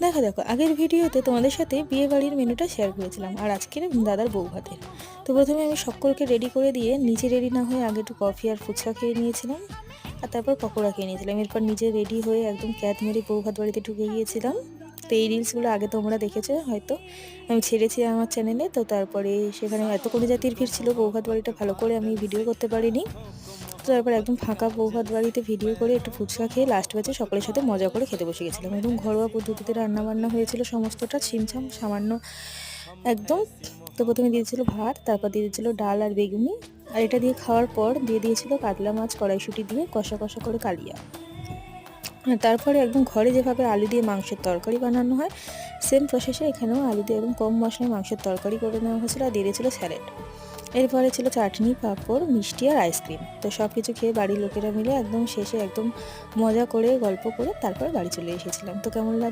দেখো আগের ভিডিওতে তোমাদের সাথে বিয়ে বাড়ির মেনুটা শেয়ার করেছিলাম, আর আজকের দাদার বউ ভাতের। তো প্রথমে আমি সকলকে রেডি করে দিয়ে নিজে রেডি না হয়ে আগে একটু কফি আর ফুচকা খেয়ে নিয়েছিলাম, আর তারপর পকোড়া খেয়ে নিয়েছিলাম। এরপর নিজে রেডি হয়ে একদম ক্যাত মেরে বউ ভাত বাড়িতে ঢুকে গিয়েছিলাম। তো এই রিলসগুলো আগে তোমরা দেখেছো হয়তো, আমি ছেড়েছি আমার চ্যানেলে। তো তারপরে সেখানে এত কোনো জাতির ভিড় ছিল, বউ ভাত বাড়িটা ভালো করে আমি ভিডিও করতে পারিনি। তো তারপর একদম ফাঁকা বৌভাত বাড়িতে ভিডিও করে একটু ফুচকা খেয়ে লাস্ট ব্যাচে সকলের সাথে মজা করে খেতে বসে গেছিলাম। এবং ঘরোয়া পদ্ধতিতে রান্নাবান্না হয়েছিল সমস্তটা, ছিমছাম সামান্য একদম। তো প্রথমে দিয়েছিল ভাত, তারপর দিয়ে দিয়েছিল ডাল আর বেগুনি, আর এটা দিয়ে খাওয়ার পর দিয়ে দিয়েছিল কাতলা মাছ কড়াইশুঁটি দিয়ে কষা কষা করে কালিয়া। তারপরে একদম ঘরে যেভাবে আলু দিয়ে মাংসের তরকারি বানানো হয়, সেম প্রসেসে এখানেও আলু দিয়ে একদম কম মশলায় মাংসের তরকারি করে নেওয়া হয়েছিল, আর দিয়ে দিয়েছিল স্যালাড। এরপরে ছিল চাটনি, পাঁপড়, মিষ্টি আর আইসক্রিম। তো সব কিছু খেয়ে বাড়ির লোকেরা মিলে একদম শেষে একদম মজা করে গল্প করে তারপর বাড়ি চলে এসেছিলাম। তো কেমন লাগলো